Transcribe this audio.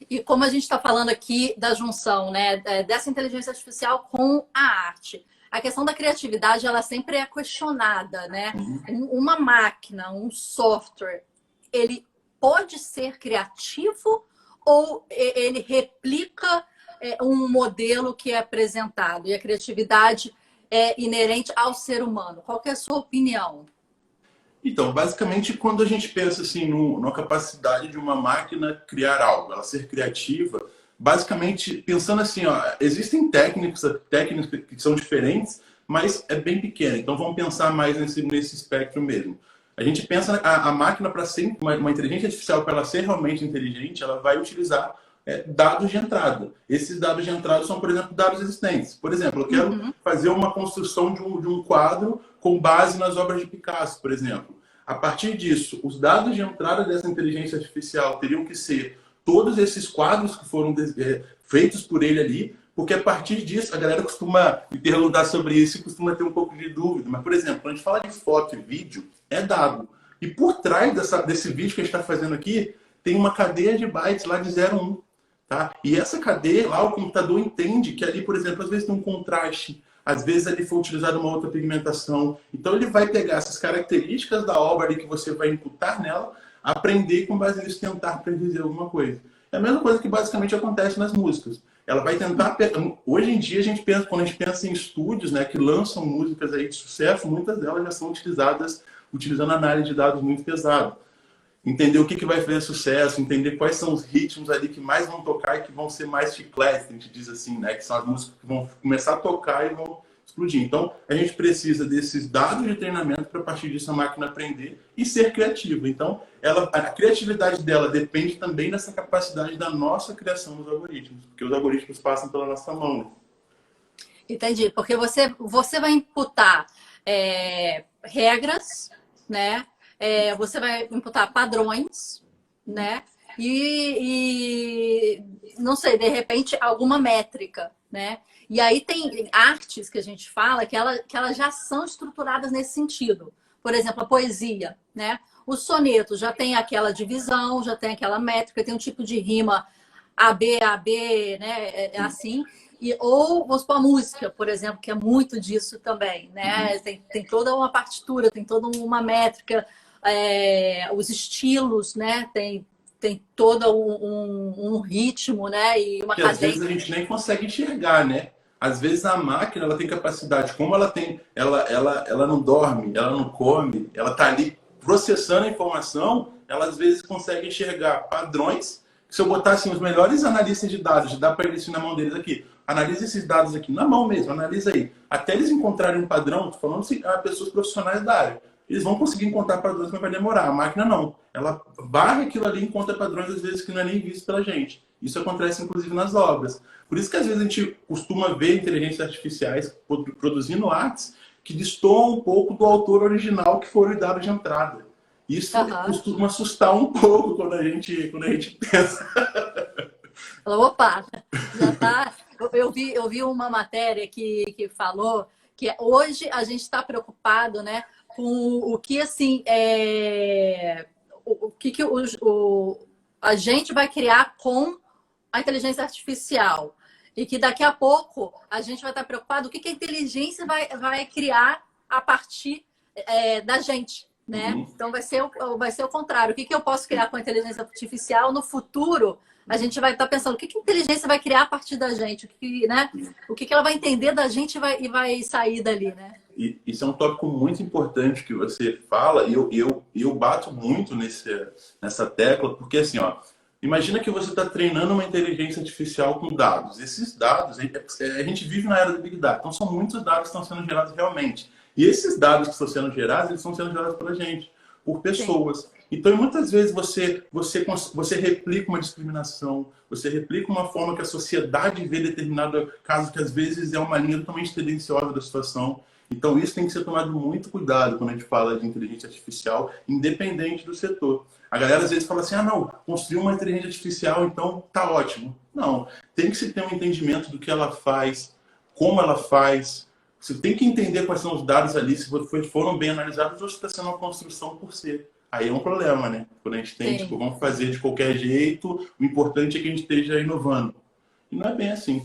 E como a gente está falando aqui da junção, né, dessa inteligência artificial com a arte, a questão da criatividade, ela sempre é questionada, né? Uma máquina, um software, ele pode ser criativo ou ele replica um modelo que é apresentado? E a criatividade é inerente ao ser humano. Qual que é a sua opinião? Então, basicamente, quando a gente pensa assim na capacidade de uma máquina criar algo, ela ser criativa, basicamente pensando assim, ó, existem técnicas que são diferentes, mas é bem pequena. Então, vamos pensar mais nesse espectro mesmo. A gente pensa a máquina para ser uma inteligência artificial, para ela ser realmente inteligente, ela vai utilizar dados de entrada. Esses dados de entrada são, por exemplo, dados existentes. Por exemplo, eu quero fazer uma construção de um quadro com base nas obras de Picasso, por exemplo. A partir disso, os dados de entrada dessa inteligência artificial teriam que ser todos esses quadros que foram feitos por ele ali, porque a partir disso, a galera costuma me perguntar sobre isso e costuma ter um pouco de dúvida. Mas, por exemplo, quando a gente fala de foto e vídeo, é dado. E por trás desse vídeo que a gente está fazendo aqui, tem uma cadeia de bytes lá de 0 a 1. Tá? E essa cadeia, lá o computador entende que ali, por exemplo, às vezes tem um contraste, às vezes ali foi utilizada uma outra pigmentação. Então ele vai pegar essas características da obra ali que você vai imputar nela, aprender com base nisso tentar predizer alguma coisa. É a mesma coisa que basicamente acontece nas músicas. Ela vai tentar... Hoje em dia, quando a gente pensa em estúdios, né, que lançam músicas aí de sucesso, muitas delas já são utilizadas utilizando análise de dados muito pesada. Entender o que vai fazer sucesso, entender quais são os ritmos ali que mais vão tocar e que vão ser mais chicletes, a gente diz assim, né? Que são as músicas que vão começar a tocar e vão explodir. Então, a gente precisa desses dados de treinamento para, a partir disso, a máquina aprender e ser criativa. Então, a criatividade dela depende também dessa capacidade da nossa criação dos algoritmos, porque os algoritmos passam pela nossa mão. Né? Entendi, porque você vai imputar regras, né? Você vai imputar padrões, né? E não sei, de repente, alguma métrica, né? E aí tem artes que a gente fala que elas já são estruturadas nesse sentido. Por exemplo, a poesia, né? O soneto já tem aquela divisão, já tem aquela métrica, tem um tipo de rima AB, né? Assim. Ou, vamos supor, a música, por exemplo, que é muito disso também, né? Tem toda uma partitura, tem toda uma métrica, os estilos, né? Tem todo um ritmo, né? E uma que cadência. Às vezes a gente nem consegue enxergar, né? Às vezes a máquina ela tem capacidade, como ela não dorme, ela não come, ela está ali processando a informação, ela às vezes consegue enxergar padrões. Se eu botar assim, os melhores analistas de dados, dar para eles na mão deles aqui, analisa esses dados aqui, na mão mesmo, analisa aí. Até eles encontrarem um padrão, estou falando assim, pessoas profissionais da área. Eles vão conseguir encontrar padrões, mas vai demorar. A máquina não. Ela barra aquilo ali e encontra padrões, às vezes, que não é nem visto pela gente. Isso acontece, inclusive, nas obras. Por isso que, às vezes, a gente costuma ver inteligências artificiais produzindo artes que destoam um pouco do autor original que foi o dado de entrada. Isso costuma assustar um pouco quando a gente pensa. Opa, já tá. Eu vi uma matéria que falou que hoje a gente está preocupado, né, com o que assim o que a gente vai criar com a inteligência artificial e que daqui a pouco a gente vai estar preocupado o que a inteligência vai criar a partir da gente, né? Então vai ser o contrário. O que eu posso criar com a inteligência artificial no futuro? A gente vai estar pensando o que a inteligência vai criar a partir da gente, né? O que ela vai entender da gente e vai sair dali, né? Isso é um tópico muito importante que você fala, e eu bato muito nessa tecla, porque assim, ó, imagina que você está treinando uma inteligência artificial com dados. Esses dados, a gente vive na era do Big Data, então são muitos dados que estão sendo gerados realmente. E esses dados que estão sendo gerados, eles estão sendo gerados pela gente, por pessoas. Sim. Então, muitas vezes você replica uma discriminação, você replica uma forma que a sociedade vê determinado caso, que às vezes é uma linha totalmente tendenciosa da situação. Então, isso tem que ser tomado muito cuidado quando a gente fala de inteligência artificial, independente do setor. A galera às vezes fala assim, não, construir uma inteligência artificial, então tá ótimo. Não, tem que se ter um entendimento do que ela faz, como ela faz. Você tem que entender quais são os dados ali, se foram bem analisados ou se está sendo uma construção por ser. Aí é um problema, né? Quando a gente tem, tipo, Sim. vamos fazer de qualquer jeito, o importante é que a gente esteja inovando. E não é bem assim.